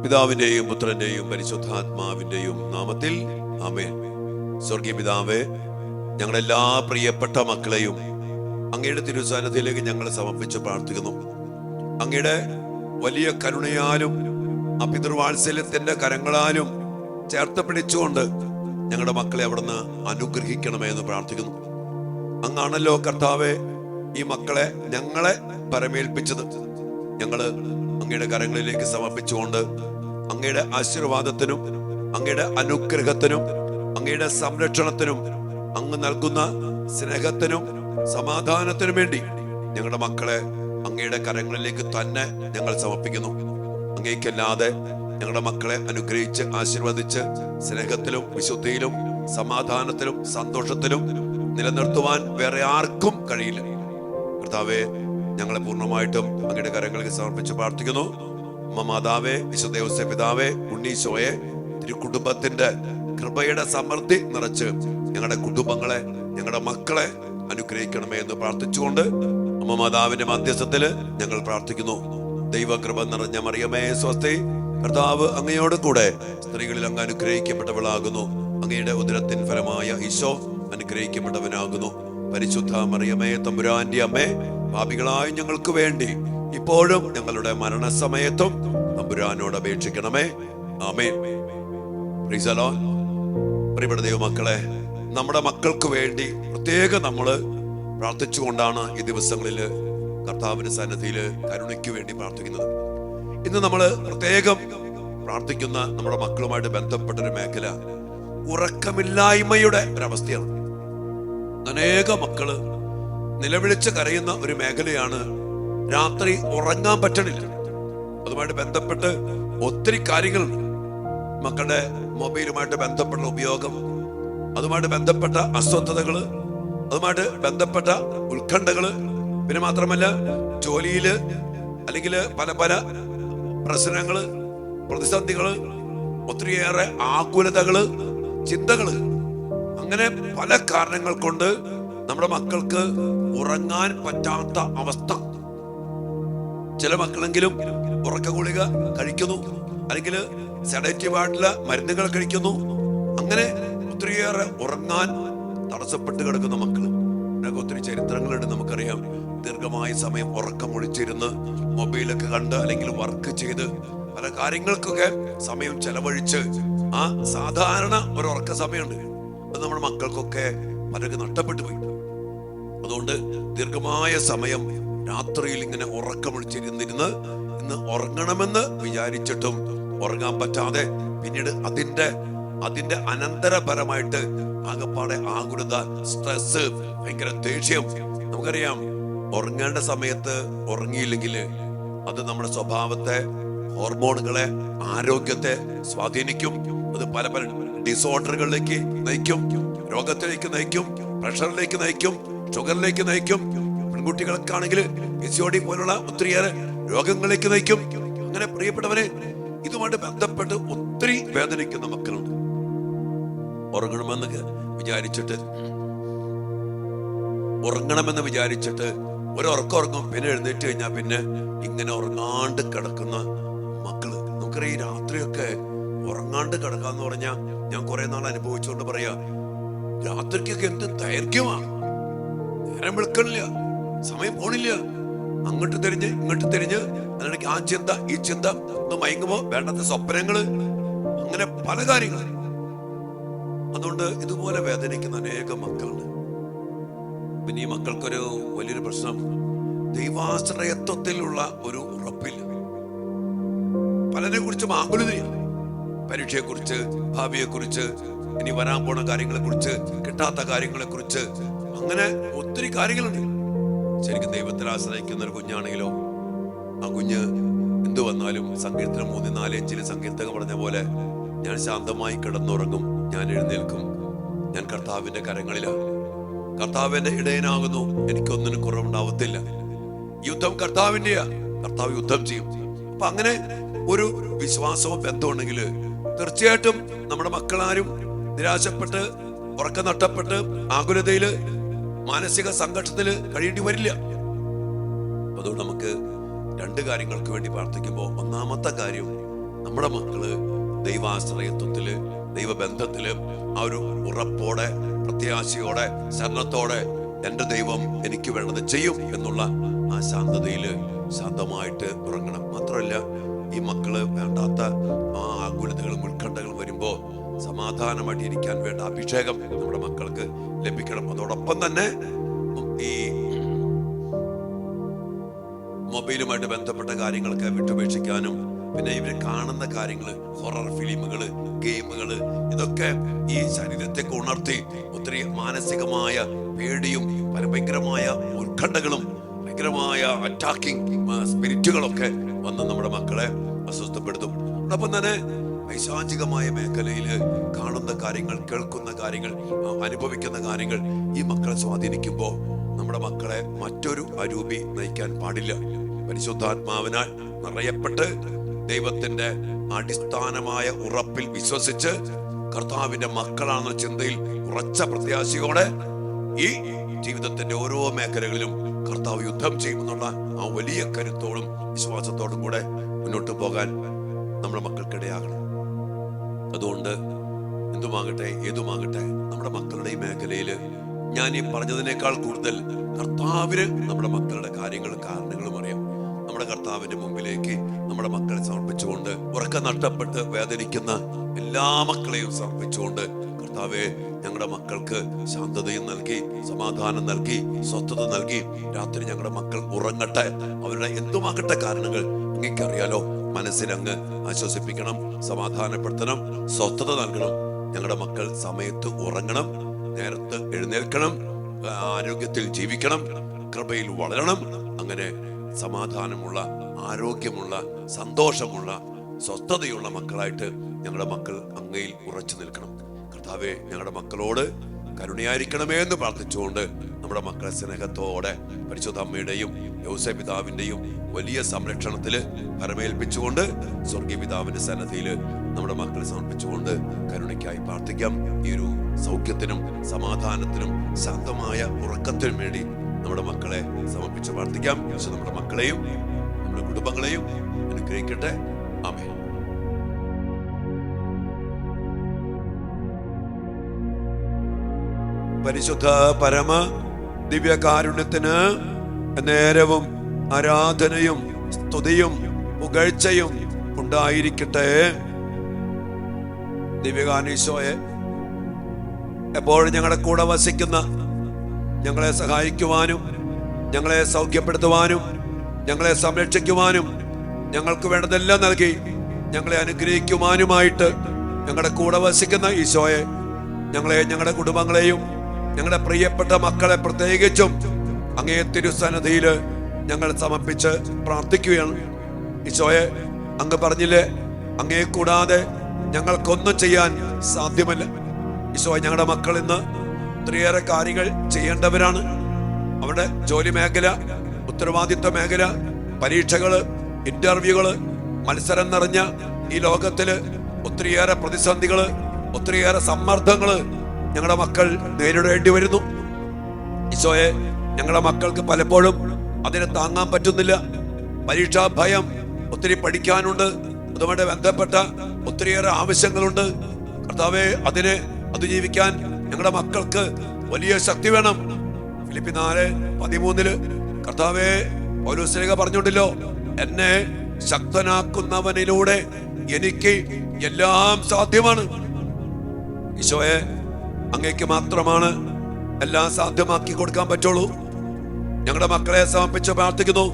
പിതാവിന്റെയും പുത്രന്റെയും പരിശുദ്ധാത്മാവിന്റെയും നാമത്തിൽ ആമേൻ. സ്വർഗീയ പിതാവേ, ഞങ്ങളെല്ലാ പ്രിയപ്പെട്ട മക്കളെയും അങ്ങയുടെ തിരുസന്നിധിയിലേക്ക് ഞങ്ങൾ സമർപ്പിച്ച് പ്രാർത്ഥിക്കുന്നു. അങ്ങയുടെ വലിയ കരുണയാലും പിതൃവാത്സല്യത്തിന്റെ കരങ്ങളാലും ചേർത്ത് പിടിച്ചുകൊണ്ട് ഞങ്ങളുടെ മക്കളെ അവിടുന്ന് അനുഗ്രഹിക്കണമേ എന്ന് പ്രാർത്ഥിക്കുന്നു. അങ്ങാണല്ലോ കർത്താവെ ഈ മക്കളെ ഞങ്ങളെ പരമേൽപ്പിച്ചത്. ഞങ്ങള് അങ്ങയുടെ കരങ്ങളിലേക്ക് സമർപ്പിച്ചുകൊണ്ട് അങ്ങയുടെ ആശീർവാദത്തിനും അങ്ങയുടെ അനുഗ്രഹത്തിനും അങ്ങയുടെ സംരക്ഷണത്തിനും അങ്ങ് നൽകുന്ന സ്നേഹത്തിനും സമാധാനത്തിനും വേണ്ടി ഞങ്ങളുടെ മക്കളെ അങ്ങയുടെ കരങ്ങളിലേക്ക് തന്നെ ഞങ്ങൾ സമർപ്പിക്കുന്നു. അങ്ങേക്കല്ലാതെ ഞങ്ങളുടെ മക്കളെ അനുഗ്രഹിച്ച് ആശീർവദിച്ച് സ്നേഹത്തിലും വിശുദ്ധിയിലും സമാധാനത്തിലും സന്തോഷത്തിലും നിലനിർത്തുവാൻ വേറെ ആർക്കും കഴിയില്ല. കർത്താവേ, ഞങ്ങളെ പൂർണ്ണമായിട്ടും അങ്ങയുടെ കരങ്ങളിലേക്ക് സമർപ്പിച്ച് പ്രാർത്ഥിക്കുന്നു. മാതാവേ, വിശുദ്ധ യോസേപ്പ് പിതാവേ, ഉണ്ണീശോയെ തിരുക്കുടുംബത്തിന്റെ കൃപയുടെ സമൃദ്ധി നിറച്ച് ഞങ്ങളുടെ കുടുംബങ്ങളെ ഞങ്ങളുടെ മക്കളെ അനുഗ്രഹിക്കണമേ എന്ന് പ്രാർത്ഥിച്ചുകൊണ്ട് മാതാവിന്റെ മധ്യസ്ഥത്തില് ഞങ്ങൾ പ്രാർത്ഥിക്കുന്നു. ദൈവകൃപ നിറഞ്ഞ മറിയമേ സ്വസ്തി, കർത്താവ് അങ്ങയോട് കൂടെ സ്ത്രീകളിൽ അങ്ങ് അനുഗ്രഹിക്കപ്പെട്ടവളാകുന്നു. അങ്ങയുടെ ഉദരത്തിൻ ഫലമായ ഈശോ അനുഗ്രഹിക്കപ്പെട്ടവനാകുന്നു. പരിശുദ്ധ മറിയമേ തമ്പുരാന്റെ അമ്മേ, പാപികളായ ഞങ്ങൾക്ക് വേണ്ടി ഇപ്പോഴും ഞങ്ങളുടെ മരണസമയത്തും തമ്പുരാനോട് അപേക്ഷിക്കണമേ. ആമേൻ. Praise the Lord. പ്രിയപ്പെട്ട ദൈവമക്കളെ, നമ്മുടെ മക്കൾക്ക് വേണ്ടി പ്രത്യേകം നമ്മള് പ്രാർത്ഥിച്ചുകൊണ്ടാണ് ഈ ദിവസങ്ങളിൽ കർത്താവിന്റെ സന്നിധിയിൽ കരുണയ്ക്ക് വേണ്ടി പ്രാർത്ഥിക്കുന്നത്. ഇന്ന് നമ്മൾ പ്രത്യേകം പ്രാർത്ഥിക്കുന്ന നമ്മുടെ മക്കളുമായിട്ട് ബന്ധപ്പെട്ടൊരു മേഖല ഉറക്കമില്ലായ്മയുടെ ഒരവസ്ഥയാണ്. അനേക മക്കള് നിലവിളിച്ച് കരയുന്ന ഒരു മേഖലയാണ്. രാത്രി ഉറങ്ങാൻ പറ്റണില്ല. അതുമായിട്ട് ബന്ധപ്പെട്ട് ഒത്തിരി കാര്യങ്ങളുണ്ട്. മക്കളുടെ മൊബൈലുമായിട്ട് ബന്ധപ്പെട്ട ഉപയോഗം, അതുമായിട്ട് ബന്ധപ്പെട്ട അസ്വസ്ഥതകള്, അതുമായിട്ട് ബന്ധപ്പെട്ട ഉത്കണ്ഠകള്, പിന്നെ മാത്രമല്ല ജോലിയില് അല്ലെങ്കിൽ പല പല പ്രശ്നങ്ങള്, പ്രതിസന്ധികള്, ഒത്തിരിയേറെ ആകുലതകള്, ചിന്തകള്, അങ്ങനെ പല കാരണങ്ങൾ കൊണ്ട് നമ്മുടെ മക്കൾക്ക് ഉറങ്ങാൻ പറ്റാത്ത അവസ്ഥ. ചില മക്കളെങ്കിലും ഉറക്ക ഗുളിക കഴിക്കുന്നു, അല്ലെങ്കിൽ സെഡേറ്റീവ് ആയിട്ടുള്ള മരുന്നുകൾ കഴിക്കുന്നു. അങ്ങനെ ഒത്തിരിയേറെ ഉറങ്ങാൻ തടസ്സപ്പെട്ട് കിടക്കുന്ന മക്കള്. അതിനൊക്കെ ഒത്തിരി ചരിത്രങ്ങളുണ്ട്, നമുക്കറിയാം. ദീർഘമായ സമയം ഉറക്കം ഒളിച്ചിരുന്ന് മൊബൈലൊക്കെ കണ്ട് അല്ലെങ്കിൽ വർക്ക് ചെയ്ത് പല കാര്യങ്ങൾക്കൊക്കെ സമയം ചെലവഴിച്ച് ആ സാധാരണ ഒരു ഉറക്ക സമയമുണ്ട്, അത് നമ്മുടെ മക്കൾക്കൊക്കെ പലർക്ക് നഷ്ടപ്പെട്ടു പോയി. അതുകൊണ്ട് ദീർഘമായ സമയം രാത്രിയിൽ ഇങ്ങനെ ഉറക്കമൊളിച്ചിരുന്നിരുന്ന് ഇന്ന് ഉറങ്ങണമെന്ന് വിചാരിച്ചിട്ടും ഉറങ്ങാൻ പറ്റാതെ പിന്നീട് അതിന്റെ അനന്തരപരമായിട്ട് ആകപ്പാടെ ആകുലത, സ്ട്രെസ്, ഭയങ്കര ദേഷ്യം. നമുക്കറിയാം, ഉറങ്ങേണ്ട സമയത്ത് ഉറങ്ങിയില്ലെങ്കിൽ അത് നമ്മുടെ സ്വഭാവത്തെ, ഹോർമോണുകളെ, ആരോഗ്യത്തെ സ്വാധീനിക്കും. അത് പല പല ഡിസോർഡറുകളിലേക്ക് നയിക്കും, രോഗത്തിലേക്ക് നയിക്കും, പ്രഷറിലേക്ക് നയിക്കും, ഷുഗറിലേക്ക് നയിക്കും. പെൺകുട്ടികൾക്കാണെങ്കിൽ PCOD പോലുള്ള ഒത്തിരിയേറെ രോഗങ്ങളിലേക്ക് നയിക്കും. അങ്ങനെ പ്രിയപ്പെട്ടവരെ, ഇതുമായിട്ട് ബന്ധപ്പെട്ട് ഒത്തിരി വേദനിക്കുന്ന മക്കളുണ്ട്. ഉറങ്ങണമെന്ന് വിചാരിച്ചിട്ട് ഉറങ്ങും, പിന്നെ എഴുന്നേറ്റ് കഴിഞ്ഞാൽ പിന്നെ ഇങ്ങനെ ഉറങ്ങാണ്ട് കിടക്കുന്ന മക്കള്. നമുക്കറിയാം, ഈ രാത്രിയൊക്കെ ഉറങ്ങാണ്ട് കിടക്കാന്ന് പറഞ്ഞാൽ ഞാൻ കുറെ നാൾ അനുഭവിച്ചുകൊണ്ട് പറയാ, രാത്രിക്കൊക്കെ എന്ത് ദൈർഘ്യമാണ്. നേരം വെളുക്കണില്ല, സമയം പോണില്ല, അങ്ങോട്ട് തിരിഞ്ഞ് ഇങ്ങോട്ട് തിരിഞ്ഞ്, അതിനിടയ്ക്ക് ആ ചിന്ത ഈ ചിന്ത, ഒന്ന് മയങ്ങുമ്പോ വേണ്ടാത്ത സ്വപ്നങ്ങള്, അങ്ങനെ പല കാര്യങ്ങൾ. അതുകൊണ്ട് ഇതുപോലെ വേദനിക്കുന്ന അനേകം മക്കളുണ്ട്. പിന്നെ ഈ മക്കൾക്കൊരു വലിയൊരു പ്രശ്നം, ദൈവാശ്രയത്വത്തിലുള്ള ഒരു ഉറപ്പില്ല. പലരെ കുറിച്ചും ആകുലതയാണ്. പരീക്ഷയെ കുറിച്ച്, ഭാവിയെ കുറിച്ച്, ഇനി വരാൻ പോണ കാര്യങ്ങളെ കുറിച്ച്, കിട്ടാത്ത കാര്യങ്ങളെ കുറിച്ച്, അങ്ങനെ ഒത്തിരി കാര്യങ്ങളുണ്ട്. ശരിക്കും ദൈവത്തിൽ ആശ്രയിക്കുന്ന ഒരു കുഞ്ഞാണെങ്കിലോ ആ കുഞ്ഞ് എന്തു വന്നാലും സങ്കീർത്തനം 3:4-5 സങ്കീർത്തകൻ പറഞ്ഞ പോലെ, ഞാൻ ശാന്തമായി കിടന്നുറങ്ങും, ഞാൻ എഴുന്നേൽക്കും, ഞാൻ കർത്താവിന്റെ കരങ്ങളിലാണ്, കർത്താവിന്റെ ഇടയനാകുന്നു, എനിക്കൊന്നിനും കുറവുണ്ടാവത്തില്ല. യുദ്ധം കർത്താവിന്റെയാ, കർത്താവ് യുദ്ധം ചെയ്യും. അപ്പൊ അങ്ങനെ ഒരു വിശ്വാസവും ബന്ധമുണ്ടെങ്കിൽ തീർച്ചയായിട്ടും നമ്മുടെ മക്കളാരും നിരാശപ്പെട്ട്, ഉറക്കം നഷ്ടപ്പെട്ട്, ആകുലതയില്, മാനസിക സംഘർഷത്തില് കഴിയേണ്ടി വരില്ല. അതുകൊണ്ട് നമുക്ക് രണ്ട് കാര്യങ്ങൾക്ക് വേണ്ടി പ്രാർത്ഥിക്കുമ്പോൾ, ഒന്നാമത്തെ കാര്യം നമ്മുടെ മക്കള് ദൈവാശ്രയത്വത്തില്, ദൈവബന്ധത്തില് ആ ഒരു ഉറപ്പോടെ, പ്രത്യാശയോടെ, ശരണത്തോടെ എന്റെ ദൈവം എനിക്ക് വേണ്ടത് ചെയ്യും എന്നുള്ള ആ ശാന്തതയില് ശാന്തമായിട്ട് ഉറങ്ങണം. മാത്രമല്ല, ഈ മക്കള് വേണ്ടാത്ത ആ ആകുലതകളും ഉത്കണ്ഠകളും വരുമ്പോ സമാധാനമായിട്ട് ഇരിക്കാൻ വേണ്ട അഭിഷേകം നമ്മുടെ മക്കൾക്ക് ലഭിക്കണം. അതോടൊപ്പം തന്നെ ഈ മൊബൈലുമായിട്ട് ബന്ധപ്പെട്ട കാര്യങ്ങളൊക്കെ വിട്ടുപേക്ഷിക്കാനും, പിന്നെ ഇവര് കാണുന്ന കാര്യങ്ങള്, ഹൊറർ ഫിലിമുകള്, ഗെയിമുകള്, ഇതൊക്കെ ഈ ശരീരത്തെ ഉണർത്തി ഒത്തിരി മാനസികമായ പേടിയും ഭയങ്കരമായ ഉത്കണ്ഠകളും ഭയങ്കരമായ അറ്റാക്കിംഗ് സ്പിരിറ്റുകളൊക്കെ വന്ന് നമ്മുടെ മക്കളെ അസ്വസ്ഥപ്പെടുത്തും. അതോടൊപ്പം തന്നെ പൈശാചികമായ മേഖലയില് കാണുന്ന കാര്യങ്ങൾ, കേൾക്കുന്ന കാര്യങ്ങൾ, അനുഭവിക്കുന്ന കാര്യങ്ങൾ ഈ മക്കളെ സ്വാധീനിക്കുമ്പോൾ നമ്മുടെ മക്കളെ മറ്റൊരു അരൂപി നയിക്കാൻ പാടില്ല. പരിശുദ്ധാത്മാവിനാൽ നിറയപ്പെട്ട് ദൈവത്തിന്റെ അടിസ്ഥാനമായ ഉറപ്പിൽ വിശ്വസിച്ച് കർത്താവിന്റെ മക്കളാണെന്ന ചിന്തയിൽ ഉറച്ച പ്രത്യാശയോടെ ഈ ജീവിതത്തിന്റെ ഓരോ മേഖലകളിലും കർത്താവ് യുദ്ധം ചെയ്യുമെന്നുള്ള ആ വലിയ കരുത്തോടും വിശ്വാസത്തോടും കൂടെ മുന്നോട്ട് പോകാൻ നമ്മുടെ മക്കൾക്കിടയാകണം. അതുകൊണ്ട് എന്തുമാകട്ടെ, ഏതുമാകട്ടെ, നമ്മുടെ മക്കളുടെ ഈ മേഖലയില് ഞാൻ ഈ പറഞ്ഞതിനേക്കാൾ കൂടുതൽ കർത്താവിന് നമ്മുടെ മക്കളുടെ കാര്യങ്ങളും കാരണങ്ങളും അറിയാം. നമ്മുടെ കർത്താവിന്റെ മുമ്പിലേക്ക് നമ്മുടെ മക്കളെ സമർപ്പിച്ചുകൊണ്ട്, ഉറക്കം നഷ്ടപ്പെട്ട് വേദനിക്കുന്ന എല്ലാ മക്കളെയും സമർപ്പിച്ചുകൊണ്ട്, കർത്താവെ ഞങ്ങളുടെ മക്കൾക്ക് ശാന്തതയും നൽകി, സമാധാനം നൽകി, സ്വസ്ഥത നൽകി, രാത്രി ഞങ്ങളുടെ മക്കൾ ഉറങ്ങട്ടെ. അവരുടെ എന്തുമാകട്ടെ കാരണങ്ങൾ അങ്ങേക്കറിയാലോ. മനസ്സിലങ്ങ് ആശ്വസിപ്പിക്കണം, സമാധാനപ്പെടുത്തണം, സ്വസ്ഥത നൽകണം. ഞങ്ങളുടെ മക്കൾ സമയത്ത് ഉറങ്ങണം, നേരത്ത് എഴുന്നേൽക്കണം, ആരോഗ്യത്തിൽ ജീവിക്കണം, കൃപയിൽ വളരണം. അങ്ങനെ സമാധാനമുള്ള, ആരോഗ്യമുള്ള, സന്തോഷമുള്ള, സ്വസ്ഥതയുള്ള മക്കളായിട്ട് ഞങ്ങളുടെ മക്കൾ അങ്ങയിൽ ഉറച്ചു നിൽക്കണം. കർത്താവെ, ഞങ്ങളുടെ മക്കളോട് കരുണയായിരിക്കണമേ എന്ന് പ്രാർത്ഥിച്ചുകൊണ്ട് നമ്മുടെ മക്കളെ സ്നേഹത്തോടെ പരിശുദ്ധ അമ്മയുടെയും യോസേപ്പ് പിതാവിന്റെയും വലിയ സംരക്ഷണത്തില് പരമേൽപ്പിച്ചുകൊണ്ട് സ്വർഗീയ പിതാവിന്റെ സന്നിധിയില് നമ്മുടെ മക്കളെ സമർപ്പിച്ചുകൊണ്ട് കരുണയ്ക്കായി പ്രാർത്ഥിക്കാം. ഈ ഒരു സൗഖ്യത്തിനും സമാധാനത്തിനും ശാന്തമായ ഉറക്കത്തിനും വേണ്ടി നമ്മുടെ മക്കളെ സമർപ്പിച്ച് പ്രാർത്ഥിക്കാം. പക്ഷെ നമ്മുടെ മക്കളെയും നമ്മുടെ കുടുംബങ്ങളെയും അനുഗ്രഹിക്കട്ടെ. ആമേൻ. പരിശുദ്ധ പരമ ദിവ്യകാരുണ്യത്തിന് നേരവും ആരാധനയും സ്തുതിയും പുകഴ്ചയും ഉണ്ടായിരിക്കട്ടെ. ദിവ്യകാരുണ്യീശോയെ, എപ്പോഴും ഞങ്ങളുടെ കൂടെ വസിക്കുന്ന, ഞങ്ങളെ സഹായിക്കുവാനും ഞങ്ങളെ സൗഖ്യപ്പെടുത്തുവാനും ഞങ്ങളെ സംരക്ഷിക്കുവാനും ഞങ്ങൾക്ക് വേണ്ടതെല്ലാം നൽകി ഞങ്ങളെ അനുഗ്രഹിക്കുവാനുമായിട്ട് ഞങ്ങളുടെ കൂടെ വസിക്കുന്ന ഈശോയെ, ഞങ്ങളെ, ഞങ്ങളുടെ കുടുംബങ്ങളെയും ഞങ്ങളുടെ പ്രിയപ്പെട്ട മക്കളെ പ്രത്യേകിച്ചും അങ്ങേ തിരുസന്നിധിയില് ഞങ്ങൾ സമർപ്പിച്ച് പ്രാർത്ഥിക്കുകയാണ്. ഈശോയെ, അങ്ങ് പറഞ്ഞില്ലേ, അങ്ങേ കൂടാതെ ഞങ്ങൾക്കൊന്നും ചെയ്യാൻ സാധ്യമല്ല. ഈശോയെ, ഞങ്ങളുടെ മക്കൾ ഇന്ന് ഒത്തിരിയേറെ കാര്യങ്ങൾ ചെയ്യേണ്ടവരാണ്. അവരുടെ ജോലി മേഖല, ഉത്തരവാദിത്വ മേഖല, പരീക്ഷകള്, ഇന്റർവ്യൂകള്, മത്സരം നിറഞ്ഞ ഈ ലോകത്തില് ഒത്തിരിയേറെ പ്രതിസന്ധികള്, ഒത്തിരിയേറെ സമ്മർദ്ദങ്ങള് ഞങ്ങളുടെ മക്കൾ നേരിടേണ്ടി വരുന്നു. ഈശോയെ, ഞങ്ങളുടെ മക്കൾക്ക് പലപ്പോഴും അതിനെ താങ്ങാൻ പറ്റുന്നില്ല. പരീക്ഷാ ഭയം, ഒത്തിരി പഠിക്കാനുണ്ട്, അതുമായി ബന്ധപ്പെട്ട ഒത്തിരിയേറെ ആവശ്യങ്ങളുണ്ട്. കർത്താവെ, അതിനെ അതിജീവിക്കാൻ ഞങ്ങളുടെ മക്കൾക്ക് വലിയ ശക്തി വേണം. ഫിലിപ്പി 4:13 കർത്താവെ, പൗലോസ് പറഞ്ഞുണ്ടല്ലോ, എന്നെ ശക്തനാക്കുന്നവനിലൂടെ എനിക്ക് എല്ലാം സാധ്യമാണ്. ഈശോയെ, അങ്ങേക്ക് മാത്രമാണ് എല്ലാം സാധ്യമാക്കി കൊടുക്കാൻ പറ്റുള്ളൂ. ഞങ്ങളുടെ മക്കളെ സമർപ്പിച്ച് പ്രാർത്ഥിക്കുന്നു.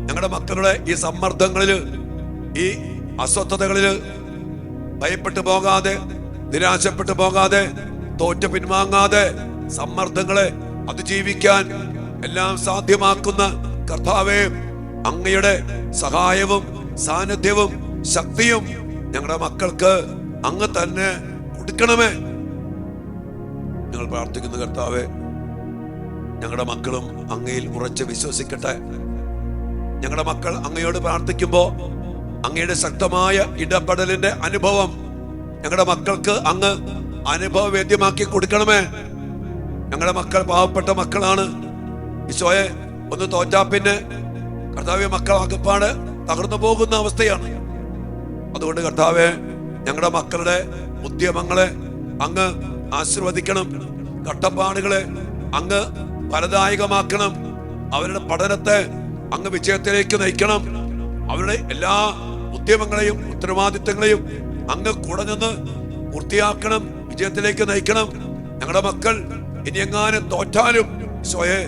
ഞങ്ങളുടെ മക്കളുടെ ഈ സമ്മർദ്ദങ്ങളില്, ഈ അസ്വസ്ഥതകളില് ഭയപ്പെട്ടു പോകാതെ, നിരാശപ്പെട്ടു പോകാതെ, തോറ്റു പിൻവാങ്ങാതെ, സമ്മർദ്ദങ്ങളെ അതിജീവിക്കാൻ എല്ലാം സാധ്യമാക്കുന്ന കർത്താവേ, അങ്ങയുടെ സഹായവും സാന്നിധ്യവും ശക്തിയും ഞങ്ങളുടെ മക്കൾക്ക് അങ്ങ് തന്നെ കൊടുക്കണമേ. ഞങ്ങൾ പ്രാർത്ഥിക്കുന്ന കർത്താവേ, ഞങ്ങളുടെ മക്കളും അങ്ങയിൽ ഉറച്ച് വിശ്വസിക്കട്ടെ. ഞങ്ങളുടെ മക്കൾ അങ്ങയോട് പ്രാർത്ഥിക്കുമ്പോ അങ്ങയുടെ ശക്തമായ ഇടപെടലിന്റെ അനുഭവം ഞങ്ങളുടെ മക്കൾക്ക് അങ്ങ് അനുഭവവേദ്യമാക്കി കൊടുക്കണമേ. ഞങ്ങളുടെ മക്കൾ പാവപ്പെട്ട മക്കളാണ്. ഈശോയെ, ഒന്ന് തോറ്റാ പിന്നെ കർത്താവേ, മക്കൾ അകപ്പാട് തകർന്നു പോകുന്ന അവസ്ഥയാണ്. അതുകൊണ്ട് കർത്താവേ, ഞങ്ങളുടെ മക്കളുടെ ഉദ്യമങ്ങളെ അങ്ങ് ആശീർവദിക്കണം. കട്ടപ്പാടുകളെ അങ്ങ് ഫലദായകമാക്കണം. അവരുടെ പഠനത്തെ അങ്ങ് വിജയത്തിലേക്ക് നയിക്കണം. അവരുടെ എല്ലാ ഉദ്യമങ്ങളെയും ഉത്തരവാദിത്തങ്ങളെയും അങ്ങ് കൂടെ നിന്ന് പൂർത്തിയാക്കണം, വിജയത്തിലേക്ക് നയിക്കണം. ഞങ്ങളുടെ മക്കൾ ഇനി എങ്ങാനും തോറ്റാലും സ്വയെ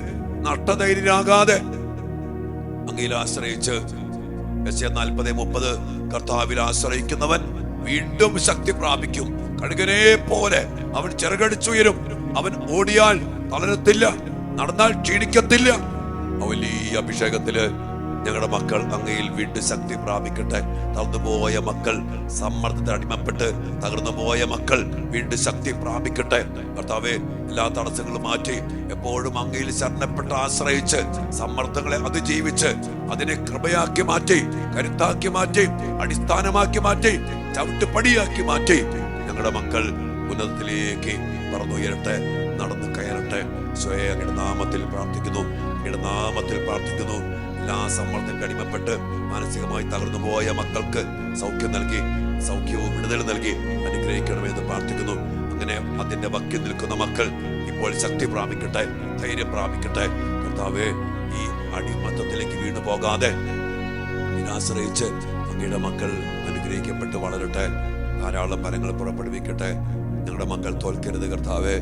നഷ്ടധൈര്യരാകാതെ അങ്ങയിൽ ആശ്രയിച്ച് 40:30 കർത്താവിൽ ആശ്രയിക്കുന്നവൻ വീണ്ടും ശക്തി പ്രാപിക്കും. കഴുകനെ പോലെ അവൻ ചിറകടിച്ചുയരും. അവൻ ഓടിയാൽ തളരത്തില്ല, നടന്നാൽ ക്ഷീണിക്കത്തില്ല. വലിയ അഭിഷേകത്തില് ഞങ്ങളുടെ മക്കൾ അങ്ങയിൽ വീണ്ടും ശക്തി പ്രാപിക്കട്ടെ. തളർന്നുപോയ മക്കൾ, സമ്മർദ്ദത്തിന് അടിമപ്പെട്ട് തകർന്നുപോയ മക്കൾ വീണ്ടും ശക്തി പ്രാപിക്കട്ടെ. കർത്താവേ, എല്ലാ തടസ്സങ്ങളും മാറ്റി എപ്പോഴും അങ്ങയിൽ ശരണപ്പെട്ട് ആശ്രയിച്ച് സമ്മർദ്ദങ്ങളെ അതിജീവിച്ച് അതിനെ കൃപയാക്കി മാറ്റി, കരുത്താക്കി മാറ്റി, അടിസ്ഥാനമാക്കി മാറ്റി, ചവിട്ടുപടിയാക്കി മാറ്റി ഞങ്ങളുടെ മക്കൾ ഉന്നതത്തിലേക്ക് പറന്നുയരട്ടെ, നടന്നു കയറട്ടെ. സ്വയം അങ്ങയുടെ നാമത്തിൽ പ്രാർത്ഥിക്കുന്നു, അങ്ങയുടെ നാമത്തിൽ പ്രാർത്ഥിക്കുന്നു. എല്ലാ സമ്മർദ്ദത്തിന് അടിമപ്പെട്ട് മാനസികമായി തകർന്നു പോയ മക്കൾക്ക് സൗഖ്യം നൽകി, സൗഖ്യവും വിടുതൽ നൽകി അനുഗ്രഹിക്കണമെന്ന് പ്രാർത്ഥിക്കുന്നു. അങ്ങനെ അതിന്റെ വക്കിൽ നിൽക്കുന്ന മക്കൾ ഇപ്പോൾ ശക്തി പ്രാപിക്കട്ടെ, ധൈര്യം പ്രാപിക്കട്ടെ. കർത്താവേ, ഈ അടിമത്തത്തിലേക്ക് വീണു പോകാതെ ആശ്രയിച്ച് അങ്ങയുടെ മക്കൾ അനുഗ്രഹിക്കപ്പെട്ട് വളരട്ടെ. ധാരാളം ഫലങ്ങൾ പുറപ്പെടുവിക്കട്ടെ. ഞങ്ങളുടെ മക്കൾ തോൽക്കരുത് കർത്താവേ.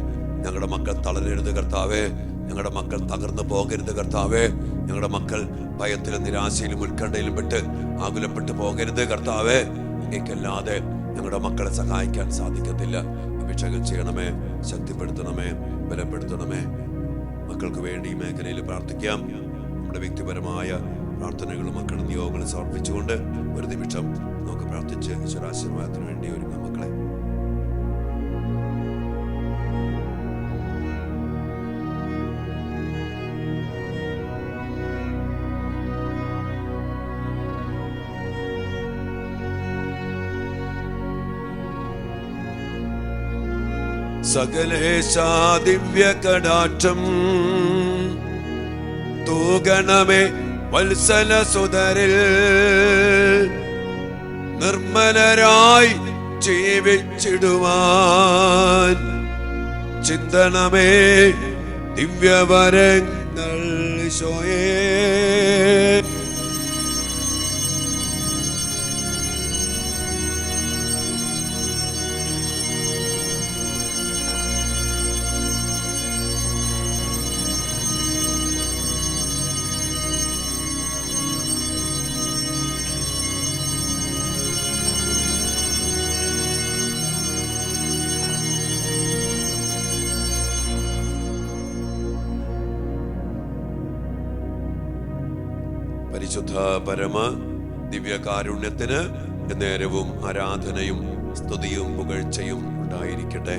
ഞങ്ങളുടെ മക്കൾ തളരരുത് കർത്താവേ. ഞങ്ങളുടെ മക്കൾ തകർന്നു പോകരുത് കർത്താവേ. ഞങ്ങളുടെ മക്കൾ ഭയത്തിലും നിരാശയിലും ഉത്കണ്ഠയിലും പെട്ട് ആകുലപ്പെട്ട് പോകരുത് കർത്താവേ. എനിക്കല്ലാതെ ഞങ്ങളുടെ മക്കളെ സഹായിക്കാൻ സാധിക്കത്തില്ല. അഭിഷേകം ചെയ്യണമേ, ശക്തിപ്പെടുത്തണമേ, ബലപ്പെടുത്തണമേ. മക്കൾക്ക് വേണ്ടി ഈ മേഖലയിൽ പ്രാർത്ഥിക്കാം. നമ്മുടെ വ്യക്തിപരമായ പ്രാർത്ഥനകളും മക്കളുടെ നിയോഗങ്ങളും സമർപ്പിച്ചുകൊണ്ട് ഒരു നിമിഷം നമുക്ക് പ്രാർത്ഥിച്ച് ഈശ്വരാശീർവാദത്തിന് വേണ്ടി ഒരുങ്ങാം മക്കളെ. സകലേശാ ദിവ്യ കടാക്ഷം തൂകണമേ വത്സല സുതരിൽ, നിർമ്മലരായി ജീവിച്ചിടുവാൻ ചിന്തണമേ ദിവ്യവരങ്ങൾ ഈശോയേ. പരിശുദ്ധ പരമ ദിവ്യകാരുണ്യത്തിന് നേരവും ആരാധനയും സ്തുതിയും പുകഴ്ചയും ഉണ്ടായിരിക്കട്ടെ.